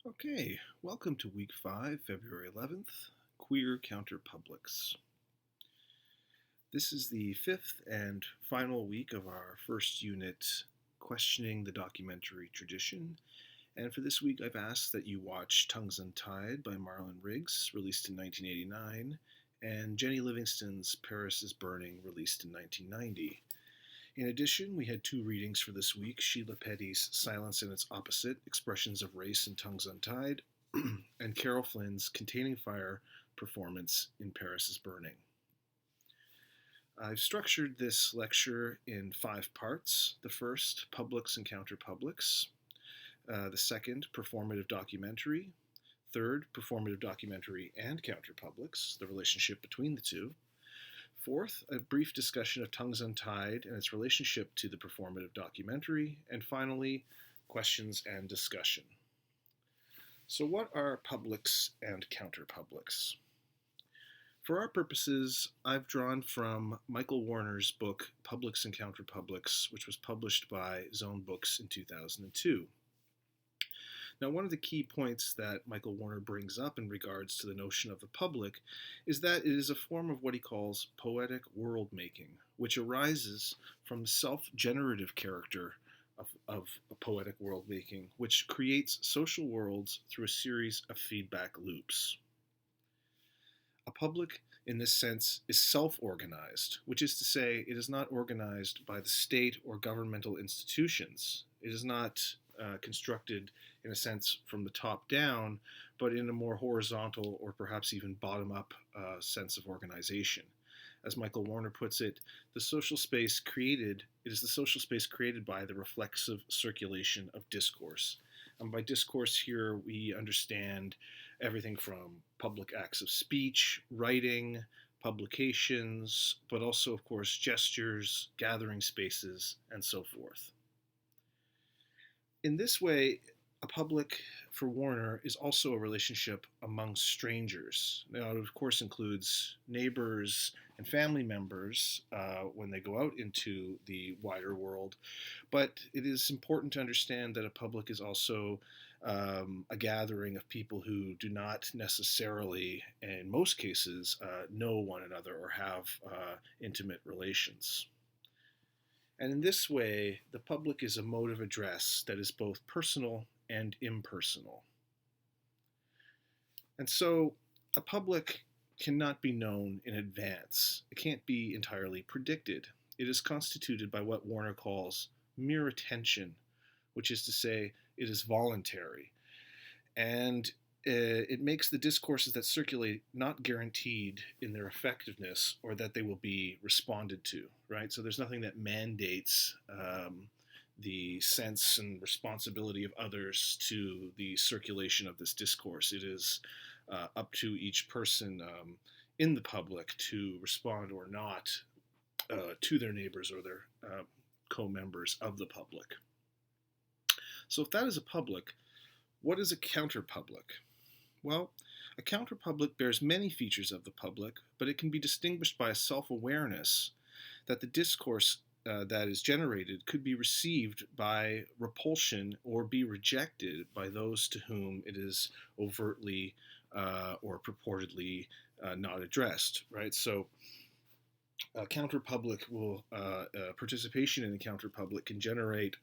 Okay, welcome to week 5, February 11th, Queer Counterpublics. This is the fifth and final week of our first unit, Questioning the Documentary Tradition. And for this week, I've asked that you watch Tongues Untied by Marlon Riggs, released in 1989, and Jenny Livingston's Paris is Burning, released in 1990. In addition, we had two readings for this week, Sheila Petty's Silence and Its Opposite, Expressions of Race in Tongues Untied, and Carol Flynn's Containing Fire performance in Paris is Burning. I've structured this lecture in 5 parts. The first, Publics and Counterpublics. The second, Performative Documentary. Third, Performative Documentary and Counterpublics, the relationship between the two. Fourth, a brief discussion of Tongues Untied and its relationship to the performative documentary. And finally, questions and discussion. So what are publics and counterpublics? For our purposes, I've drawn from Michael Warner's book, Publics and Counterpublics, which was published by Zone Books in 2002. Now, one of the key points that Michael Warner brings up in regards to the notion of the public is that it is a form of what he calls poetic world making, which arises from the self-generative character of a poetic world making, which creates social worlds through a series of feedback loops. A public, in this sense, is self-organized, which is to say it is not organized by the state or governmental institutions. It is not constructed, in a sense, from the top down, but in a more horizontal or perhaps even bottom-up sense of organization. As Michael Warner puts it, it is the social space created by the reflexive circulation of discourse. And by discourse here, we understand everything from public acts of speech, writing, publications, but also, of course, gestures, gathering spaces, and so forth. In this way, a public for Warner is also a relationship among strangers. Now, it of course includes neighbors and family members when they go out into the wider world, but it is important to understand that a public is also a gathering of people who do not necessarily, in most cases, know one another or have intimate relations. And in this way, the public is a mode of address that is both personal and impersonal. And so a public cannot be known in advance. It can't be entirely predicted. It is constituted by what Warner calls mere attention, which is to say, it is voluntary. And it makes the discourses that circulate not guaranteed in their effectiveness or that they will be responded to, right? So there's nothing that mandates the sense and responsibility of others to the circulation of this discourse. It is up to each person in the public to respond or not to their neighbors or their co-members of the public. So if that is a public, what is a counterpublic? Well, a counterpublic bears many features of the public, but it can be distinguished by a self-awareness that the discourse that is generated could be received by repulsion or be rejected by those to whom it is overtly or purportedly not addressed, right? So a counterpublic will, participation in a counterpublic can generate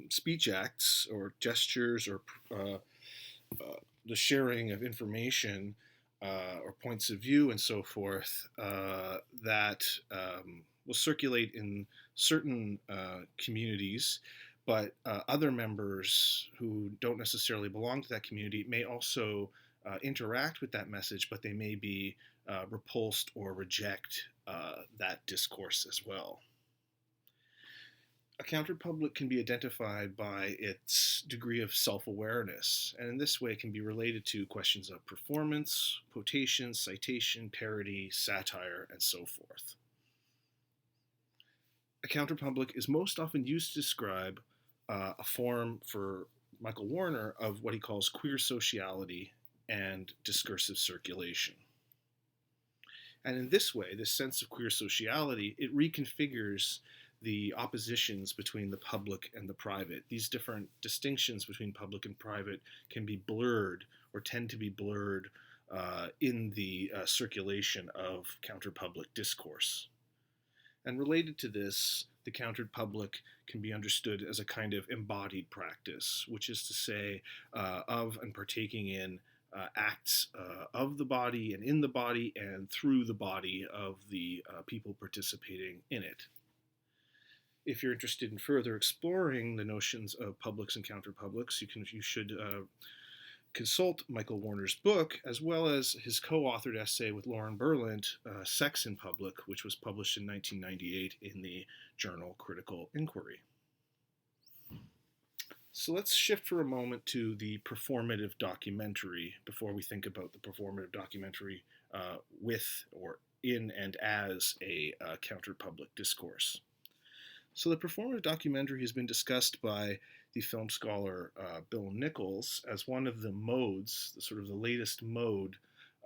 speech acts or gestures or the sharing of information or points of view and so forth that will circulate in certain communities, but other members who don't necessarily belong to that community may also interact with that message, but they may be repulsed or reject that discourse as well. A counterpublic can be identified by its degree of self-awareness, and in this way can be related to questions of performance, quotation, citation, parody, satire, and so forth. A counterpublic is most often used to describe a form for Michael Warner of what he calls queer sociality and discursive circulation. And in this way, this sense of queer sociality, it reconfigures the oppositions between the public and the private. These different distinctions between public and private can be blurred or tend to be blurred in the circulation of counterpublic discourse. And related to this, the counterpublic can be understood as a kind of embodied practice, which is to say, of and partaking in acts of the body and in the body and through the body of the people participating in it. If you're interested in further exploring the notions of publics and counterpublics, you should consult Michael Warner's book, as well as his co-authored essay with Lauren Berlant, Sex in Public, which was published in 1998 in the journal Critical Inquiry. So let's shift for a moment to the performative documentary before we think about the performative documentary with or in and as a counterpublic discourse. So the performative documentary has been discussed by the film scholar Bill Nichols as one of the modes, sort of the latest mode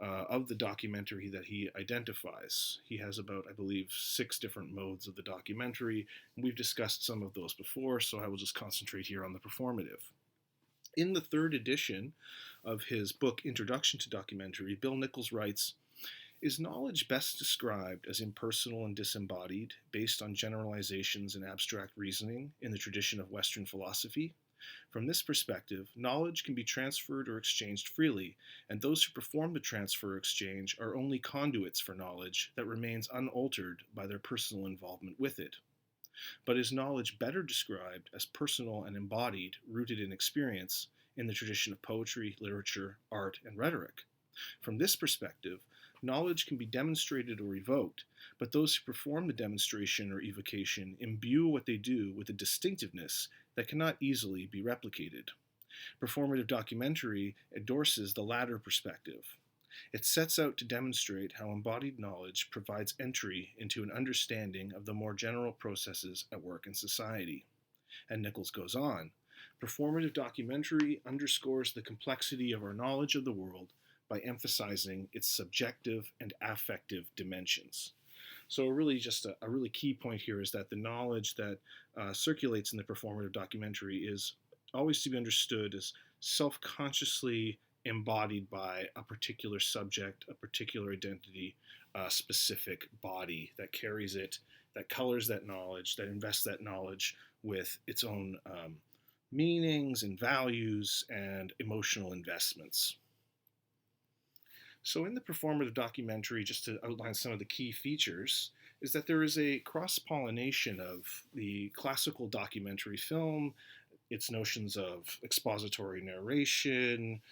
of the documentary that he identifies. He has about, I believe, 6 different modes of the documentary, and we've discussed some of those before, so I will just concentrate here on the performative. In the 3rd edition of his book, Introduction to Documentary, Bill Nichols writes, "Is knowledge best described as impersonal and disembodied, based on generalizations and abstract reasoning in the tradition of Western philosophy? From this perspective, knowledge can be transferred or exchanged freely, and those who perform the transfer or exchange are only conduits for knowledge that remains unaltered by their personal involvement with it. But is knowledge better described as personal and embodied, rooted in experience, in the tradition of poetry, literature, art, and rhetoric? From this perspective, knowledge can be demonstrated or evoked, but those who perform the demonstration or evocation imbue what they do with a distinctiveness that cannot easily be replicated. Performative documentary endorses the latter perspective. It sets out to demonstrate how embodied knowledge provides entry into an understanding of the more general processes at work in society." And Nichols goes on, "Performative documentary underscores the complexity of our knowledge of the world by emphasizing its subjective and affective dimensions." So really just a really key point here is that the knowledge that circulates in the performative documentary is always to be understood as self-consciously embodied by a particular subject, a particular identity, a specific body that carries it, that colors that knowledge, that invests that knowledge with its own meanings and values and emotional investments. So in the performative documentary, just to outline some of the key features, is that there is a cross-pollination of the classical documentary film, its notions of expository narration,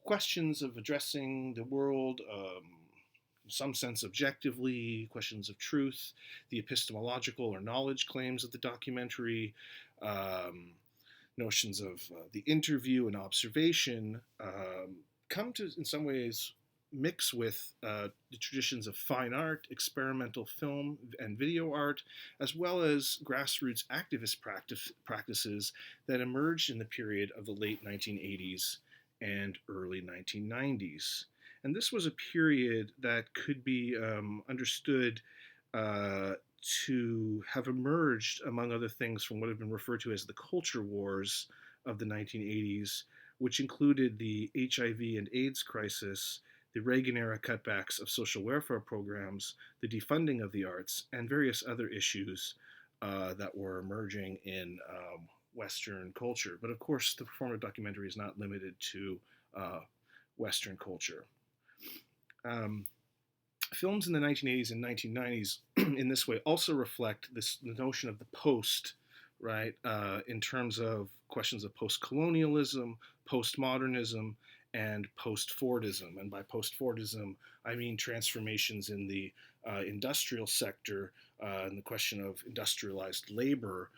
questions of addressing the world, in some sense objectively, questions of truth, the epistemological or knowledge claims of the documentary, notions of the interview and observation, come to, in some ways, mix with the traditions of fine art, experimental film and video art, as well as grassroots activist practices that emerged in the period of the late 1980s and early 1990s. And this was a period that could be understood to have emerged, among other things, from what have been referred to as the culture wars of the 1980s, which included the HIV and AIDS crisis, the Reagan-era cutbacks of social welfare programs, the defunding of the arts, and various other issues that were emerging in Western culture. But of course, the performative documentary is not limited to Western culture. Films in the 1980s and 1990s in this way also reflect the notion of the post, right, in terms of questions of post-colonialism, postmodernism, and post-Fordism. And by post-Fordism, I mean transformations in the industrial sector and the question of industrialized labor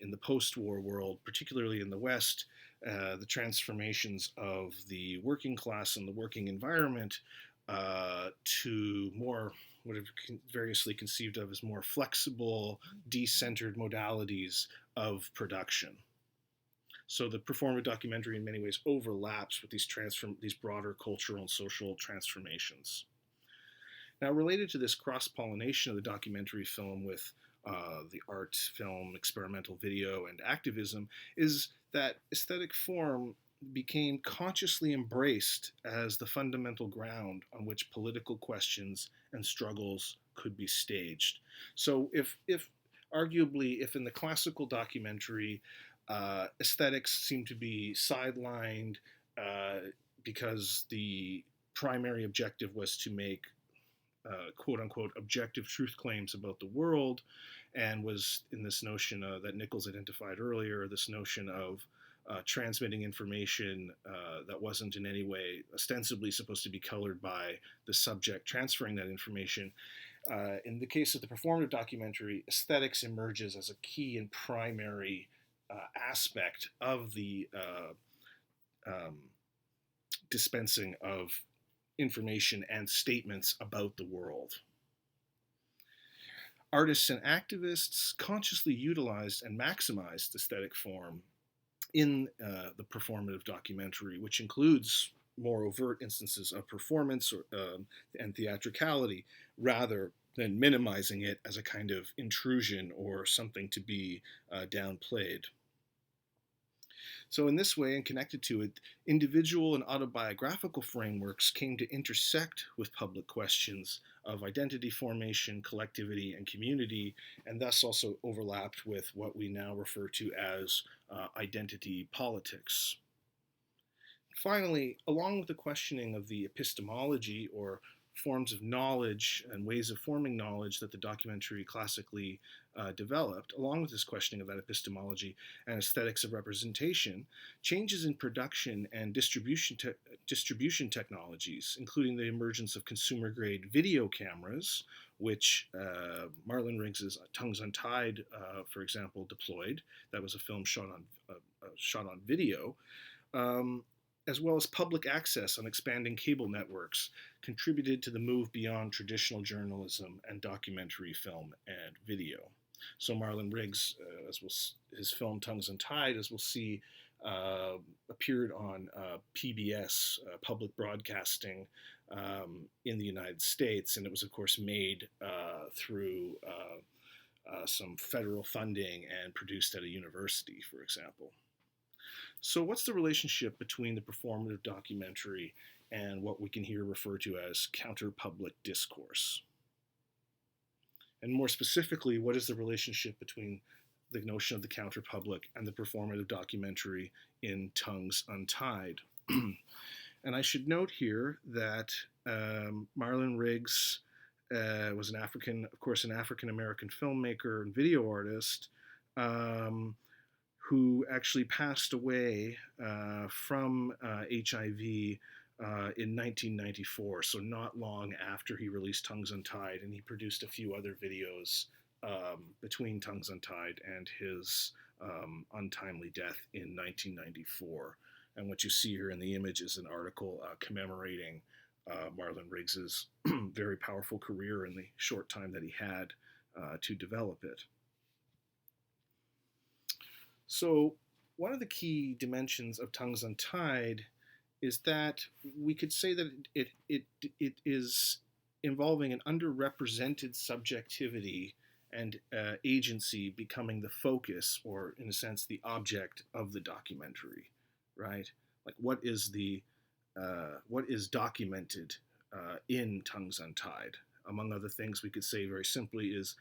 in the post-war world, particularly in the West, the transformations of the working class and the working environment to more what are variously conceived of as more flexible, decentered modalities of production. So the performative documentary in many ways overlaps with these broader cultural and social transformations. Now, related to this cross-pollination of the documentary film with the art, film, experimental video, and activism, is that aesthetic form became consciously embraced as the fundamental ground on which political questions and struggles could be staged. So, if arguably, if in the classical documentary, aesthetics seem to be sidelined because the primary objective was to make quote unquote objective truth claims about the world, and was in this notion that Nichols identified earlier, this notion of transmitting information that wasn't in any way ostensibly supposed to be colored by the subject transferring that information. In the case of the performative documentary, aesthetics emerges as a key and primary aspect of the um, dispensing of information and statements about the world. Artists and activists consciously utilized and maximized aesthetic form in the performative documentary, which includes more overt instances of performance and theatricality, rather than minimizing it as a kind of intrusion or something to be downplayed. So, in this way, and connected to it, individual and autobiographical frameworks came to intersect with public questions of identity formation, collectivity, and community, and thus also overlapped with what we now refer to as identity politics. Finally, along with the questioning of the epistemology or forms of knowledge and ways of forming knowledge that the documentary classically developed, along with this questioning of that epistemology and aesthetics of representation, changes in production and distribution technologies, including the emergence of consumer-grade video cameras, which Marlon Riggs' Tongues Untied, for example, deployed. That was a film shot on video. As well as public access on expanding cable networks, contributed to the move beyond traditional journalism and documentary film and video. So Marlon Riggs, his film Tongues Untied, as we'll see, appeared on PBS, public broadcasting in the United States, and it was, of course, made through some federal funding and produced at a university, for example. So what's the relationship between the performative documentary and what we can here refer to as counterpublic discourse? And more specifically, what is the relationship between the notion of the counterpublic and the performative documentary in Tongues Untied? And I should note here that Marlon Riggs was an African-American filmmaker and video artist who actually passed away from HIV in 1994, so not long after he released Tongues Untied, and he produced a few other videos between Tongues Untied and his untimely death in 1994. And what you see here in the image is an article commemorating Marlon Riggs's very powerful career in the short time that he had to develop it. So one of the key dimensions of Tongues Untied is that we could say that it is involving an underrepresented subjectivity and agency becoming the focus, or in a sense, the object of the documentary, right? Like what is documented in Tongues Untied? Among other things, we could say very simply is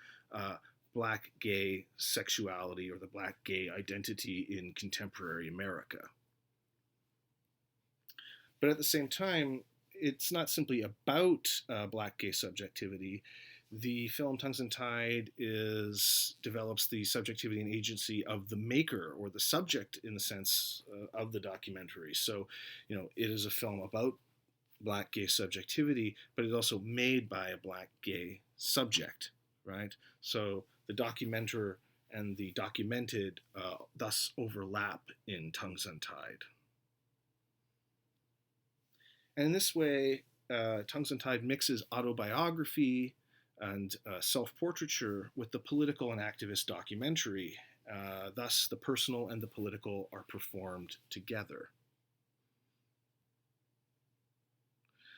Black gay sexuality or the Black gay identity in contemporary America. But at the same time, it's not simply about Black gay subjectivity. The film Tongues Untied develops the subjectivity and agency of the maker or the subject in the sense of the documentary. So, it is a film about Black gay subjectivity, but it's also made by a Black gay subject, right? So the documenter and the documented thus overlap in Tongues Untied. And in this way, Tongues Untied mixes autobiography and self-portraiture with the political and activist documentary. Thus, the personal and the political are performed together.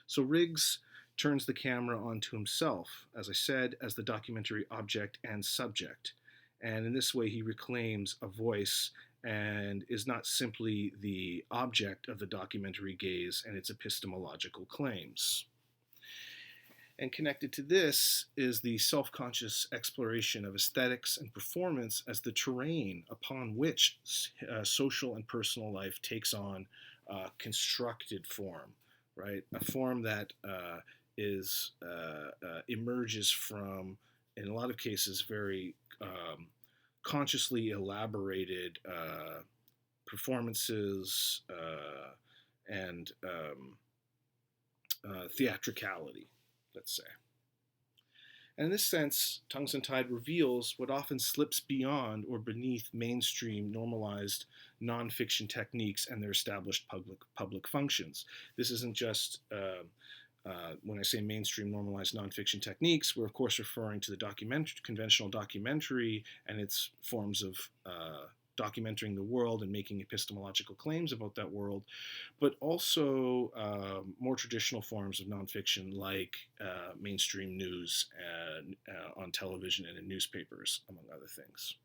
So Riggs turns the camera onto himself, as I said, as the documentary object and subject. And in this way, he reclaims a voice and is not simply the object of the documentary gaze and its epistemological claims. And connected to this is the self-conscious exploration of aesthetics and performance as the terrain upon which social and personal life takes on constructed form, right? A form that emerges from, in a lot of cases, very consciously elaborated performances and theatricality, let's say. And in this sense, Tongues Untied reveals what often slips beyond or beneath mainstream normalized nonfiction techniques and their established public functions. This isn't just, when I say mainstream normalized nonfiction techniques, we're of course referring to the conventional documentary and its forms of documenting the world and making epistemological claims about that world, but also more traditional forms of nonfiction like mainstream news on television and in newspapers, among other things.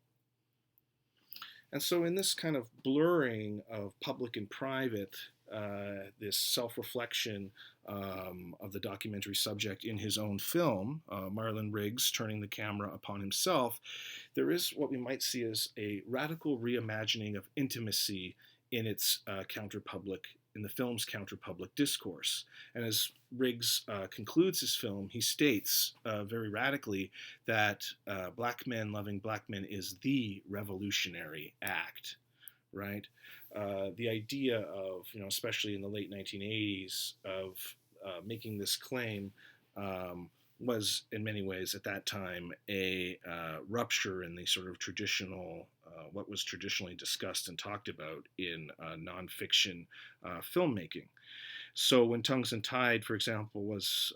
And so in this kind of blurring of public and private, this self-reflection of the documentary subject in his own film, Marlon Riggs turning the camera upon himself, there is what we might see as a radical reimagining of intimacy in its in the film's counterpublic discourse. And as Riggs concludes his film, he states very radically that black men loving black men is the revolutionary act, right? The idea of, especially in the late 1980s, of making this claim was in many ways at that time a rupture in the sort of traditional, what was traditionally discussed and talked about in nonfiction filmmaking. So when Tongues Untied, for example, was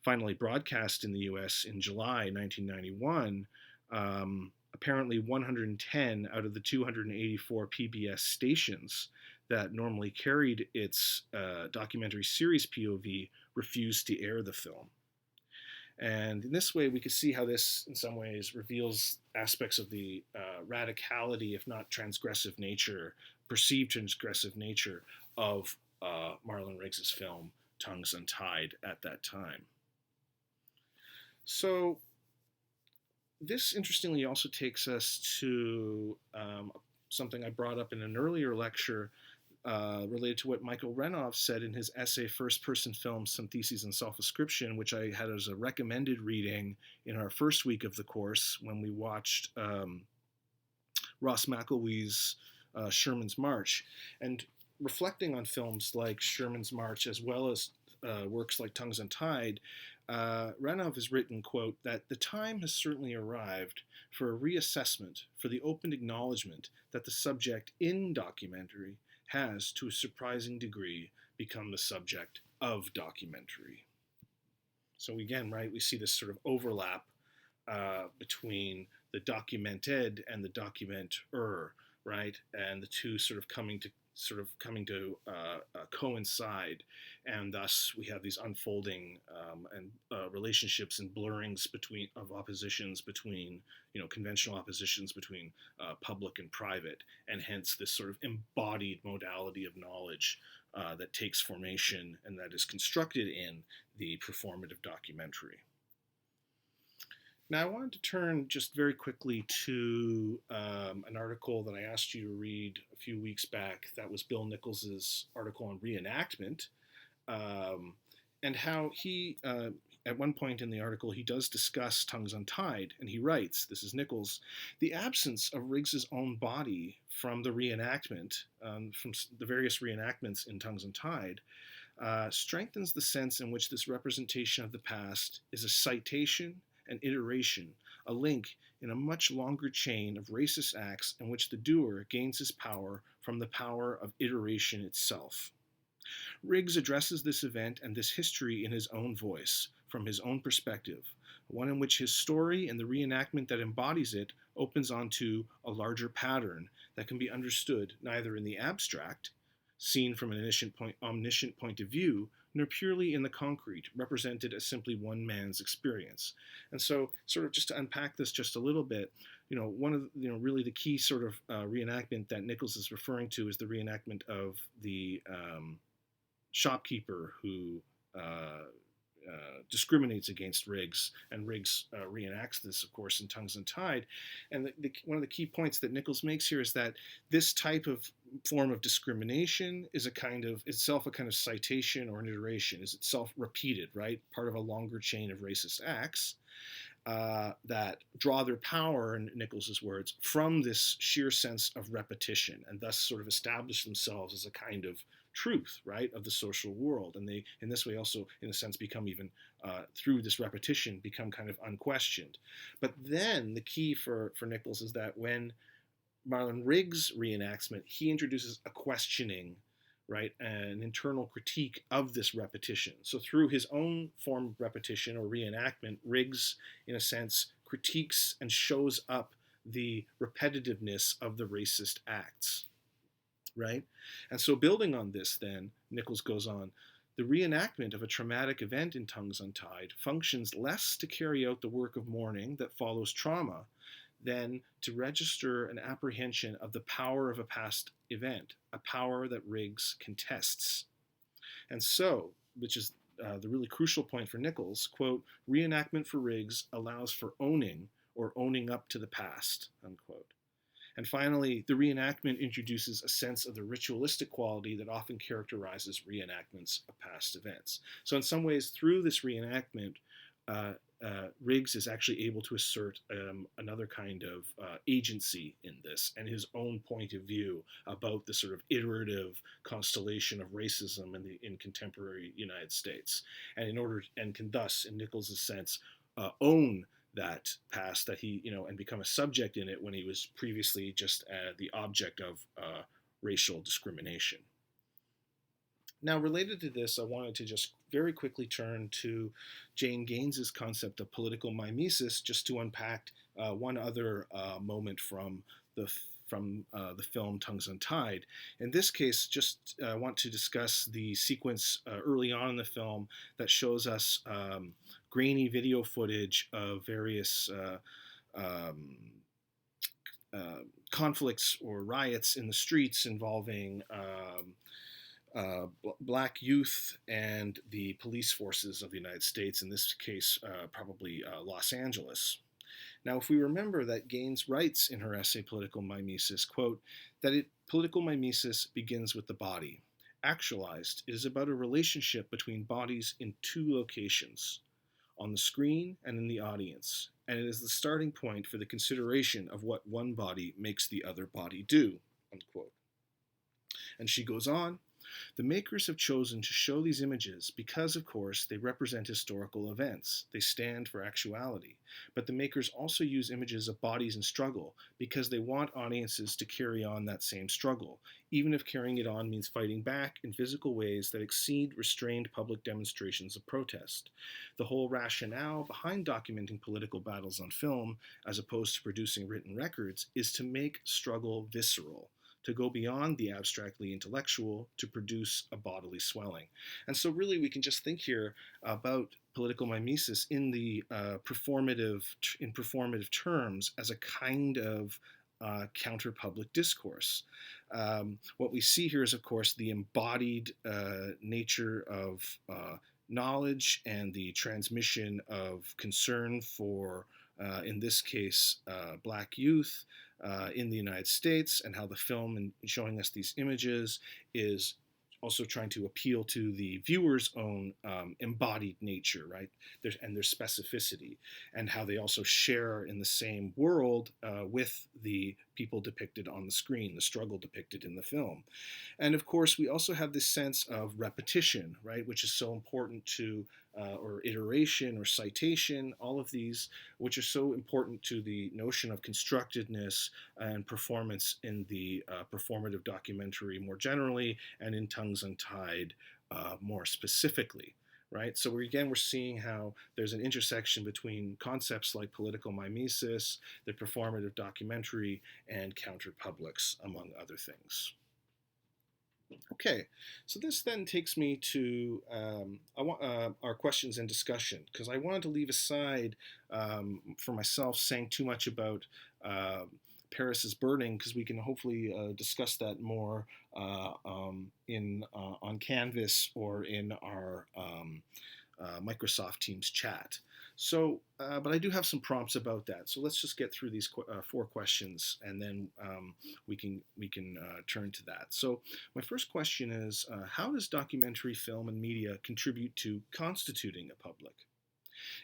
finally broadcast in the US in July 1991, apparently 110 out of the 284 PBS stations that normally carried its documentary series POV refused to air the film. And in this way, we could see how this, in some ways, reveals aspects of the radicality, if not transgressive nature, perceived transgressive nature of Marlon Riggs' film, Tongues Untied, at that time. So this, interestingly, also takes us to something I brought up in an earlier lecture related to what Michael Renov said in his essay, First Person Film, Some Theses on Self-Ascription, which I had as a recommended reading in our first week of the course when we watched Ross McElwee's Sherman's March. And reflecting on films like Sherman's March, as well as works like Tongues Untied, Renov has written, quote, that the time has certainly arrived for a reassessment, for the open acknowledgement that the subject in documentary has, to a surprising degree, become the subject of documentary. So again, right, we see this sort of overlap between the documented and the documenter, right, and the two sort of coming to coincide, and thus we have these unfolding and relationships and blurrings of oppositions between, conventional oppositions between public and private, and hence this sort of embodied modality of knowledge that takes formation and that is constructed in the performative documentary. Now, I wanted to turn just very quickly to an article that I asked you to read a few weeks back. That was Bill Nichols's article on reenactment, and how he, at one point in the article, he does discuss Tongues Untied, and he writes, this is Nichols, the absence of Riggs's own body from the reenactment, from the various reenactments in Tongues Untied, strengthens the sense in which this representation of the past is a citation, an iteration, a link in a much longer chain of racist acts in which the doer gains his power from the power of iteration itself. Riggs addresses this event and this history in his own voice, from his own perspective, one in which his story and the reenactment that embodies it opens onto a larger pattern that can be understood neither in the abstract, seen from an omniscient point of view, nor purely in the concrete, represented as simply one man's experience. And so, sort of just to unpack this just a little bit, one of really the key sort of reenactment that Nichols is referring to is the reenactment of the shopkeeper who discriminates against Riggs, and Riggs reenacts this, of course, in Tongues Untied. And one of the key points that Nichols makes here is that this type of form of discrimination is itself a kind of citation or an iteration, is itself repeated, right? Part of a longer chain of racist acts. That draw their power, in Nichols's words, from this sheer sense of repetition, and thus sort of establish themselves as a kind of truth, right, of the social world. And they, in this way, also, in a sense, become even, through this repetition, become kind of unquestioned. But then the key for Nichols is that when Marlon Riggs' reenactment, he introduces a questioning, right, an internal critique of this repetition. So through his own form of repetition or reenactment, Riggs, in a sense, critiques and shows up the repetitiveness of the racist acts, right? And so building on this, then, Nichols goes on, the reenactment of a traumatic event in Tongues Untied functions less to carry out the work of mourning that follows trauma than to register an apprehension of the power of a past event, a power that Riggs contests. And so, which is the really crucial point for Nichols, quote, reenactment for Riggs allows for owning or owning up to the past, unquote. And finally, the reenactment introduces a sense of the ritualistic quality that often characterizes reenactments of past events. So in some ways, through this reenactment, Riggs is actually able to assert another kind of agency in this, and his own point of view about the sort of iterative constellation of racism in contemporary United States, and can thus, in Nichols' sense, own that past that he, and become a subject in it when he was previously just the object of racial discrimination. Now, related to this, I wanted to just very quickly turn to Jane Gaines's concept of political mimesis, just to unpack one other moment from the film Tongues Untied. In this case, just want to discuss the sequence early on in the film that shows us grainy video footage of various conflicts or riots in the streets involving black youth and the police forces of the United States, in this case, probably Los Angeles. Now, if we remember that Gaines writes in her essay Political Mimesis, quote, that political mimesis begins with the body. Actualized, it is about a relationship between bodies in two locations, on the screen and in the audience, and it is the starting point for the consideration of what one body makes the other body do, unquote. And she goes on, the makers have chosen to show these images because, of course, they represent historical events. They stand for actuality. But the makers also use images of bodies in struggle because they want audiences to carry on that same struggle, even if carrying it on means fighting back in physical ways that exceed restrained public demonstrations of protest. The whole rationale behind documenting political battles on film, as opposed to producing written records, is to make struggle visceral, to go beyond the abstractly intellectual to produce a bodily swelling. And so really we can just think here about political mimesis in the performative terms as a kind of counterpublic discourse. What we see here is, of course, the embodied nature of knowledge and the transmission of concern for, in this case, black youth, in the United States, and how the film, in showing us these images, is also trying to appeal to the viewer's own embodied nature, right? And their specificity, and how they also share in the same world with the people depicted on the screen, the struggle depicted in the film. And of course, we also have this sense of repetition, right, which is so important to, or iteration or citation, all of these, which are so important to the notion of constructedness and performance in the performative documentary more generally, and in Tongues Untied more specifically. Right? So we're seeing how there's an intersection between concepts like political mimesis, the performative documentary, and counterpublics, among other things. Okay, so this then takes me to our questions and discussion, because I wanted to leave aside for myself saying too much about uh, Paris is Burning, because we can hopefully discuss that more in on Canvas or in our Microsoft Teams chat. So, but I do have some prompts about that. So let's just get through these four questions, and then we can turn to that. So my first question is, how does documentary film and media contribute to constituting a public?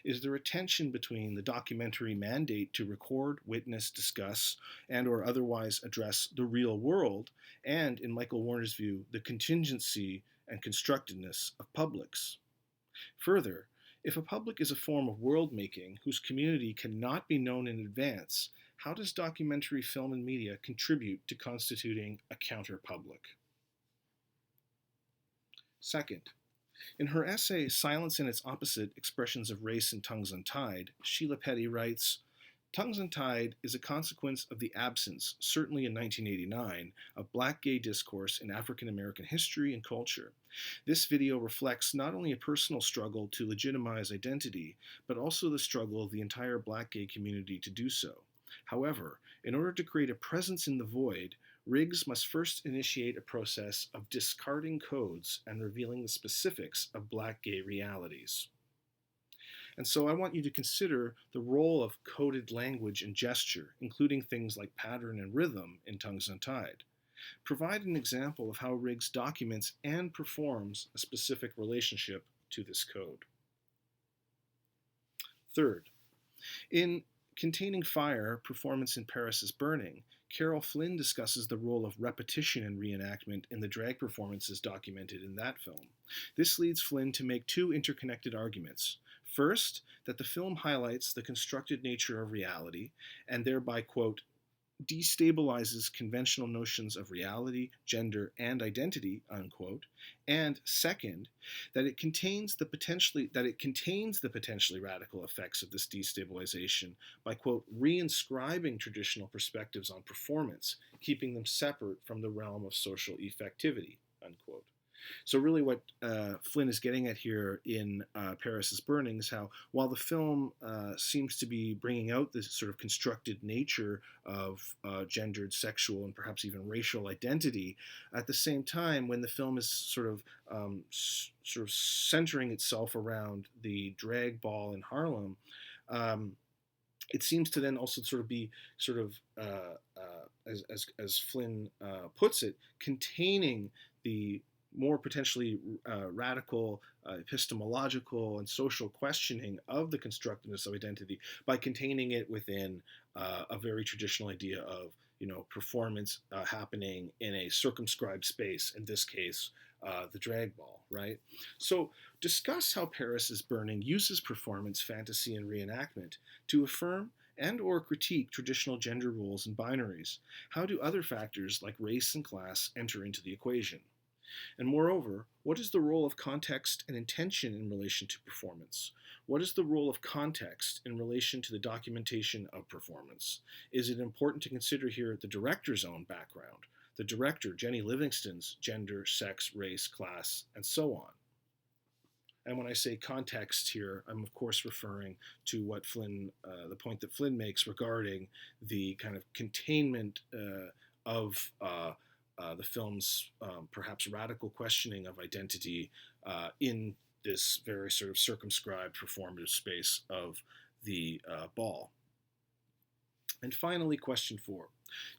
Is there a tension between the documentary mandate to record, witness, discuss, and or otherwise address the real world, and, in Michael Warner's view, the contingency and constructedness of publics? Further, if a public is a form of world making whose community cannot be known in advance, how does documentary film and media contribute to constituting a counterpublic? Second, in her essay Silence and Its Opposite Expressions of Race in Tongues Untied, Sheila Petty writes, Tongues Untied is a consequence of the absence, certainly in 1989, of black gay discourse in African American history and culture. This video reflects not only a personal struggle to legitimize identity, but also the struggle of the entire black gay community to do so. However, in order to create a presence in the void, Riggs must first initiate a process of discarding codes and revealing the specifics of black gay realities. And so I want you to consider the role of coded language and gesture, including things like pattern and rhythm in Tongues Untied. Provide an example of how Riggs documents and performs a specific relationship to this code. Third, in Containing Fire, Performance in Paris is Burning, Carol Flynn discusses the role of repetition and reenactment in the drag performances documented in that film. This leads Flynn to make two interconnected arguments. First, that the film highlights the constructed nature of reality and thereby, quote, destabilizes conventional notions of reality, gender, and identity, unquote. And second, that it contains the potentially radical effects of this destabilization by, quote, reinscribing traditional perspectives on performance, keeping them separate from the realm of social effectivity, unquote. So really what Flynn is getting at here in Paris is Burning is how, while the film seems to be bringing out this sort of constructed nature of gendered, sexual, and perhaps even racial identity, at the same time, when the film is sort of centering itself around the drag ball in Harlem, it seems to then also sort of be sort of, as Flynn puts it, containing the more potentially radical epistemological and social questioning of the constructiveness of identity by containing it within a very traditional idea of, you know, performance happening in a circumscribed space, in this case, the drag ball, right? So discuss how Paris is Burning uses performance, fantasy, and reenactment to affirm and or critique traditional gender roles and binaries. How do other factors like race and class enter into the equation? And moreover, what is the role of context and intention in relation to performance? What is the role of context in relation to the documentation of performance? Is it important to consider here the director's own background, the director, Jenny Livingston's gender, sex, race, class, and so on? And when I say context here, I'm of course referring to what the point that Flynn makes regarding the kind of containment of the film's perhaps radical questioning of identity in this very sort of circumscribed performative space of the ball. And finally, question 4.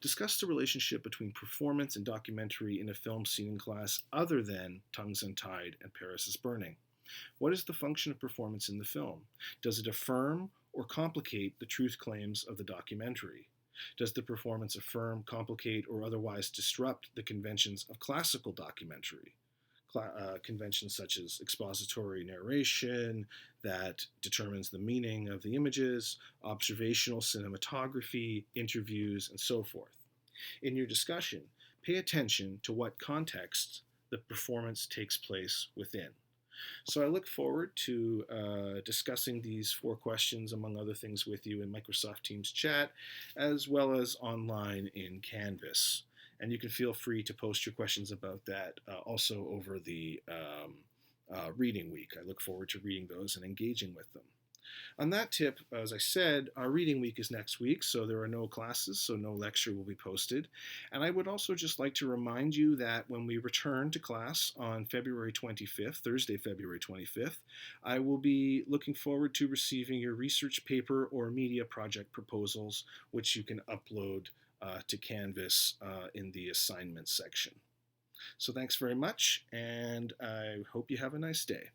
Discuss the relationship between performance and documentary in a film seen in class other than Tongues Untied and Paris is Burning. What is the function of performance in the film? Does it affirm or complicate the truth claims of the documentary? Does the performance affirm, complicate, or otherwise disrupt the conventions of classical documentary? Conventions such as expository narration that determines the meaning of the images, observational cinematography, interviews, and so forth. In your discussion, pay attention to what context the performance takes place within. So I look forward to discussing these 4 questions, among other things, with you in Microsoft Teams chat, as well as online in Canvas. And you can feel free to post your questions about that also over the reading week. I look forward to reading those and engaging with them. On that tip, as I said, our reading week is next week, so there are no classes, so no lecture will be posted. And I would also just like to remind you that when we return to class on February 25th, Thursday, February 25th, I will be looking forward to receiving your research paper or media project proposals, which you can upload to Canvas in the assignments section. So thanks very much, and I hope you have a nice day.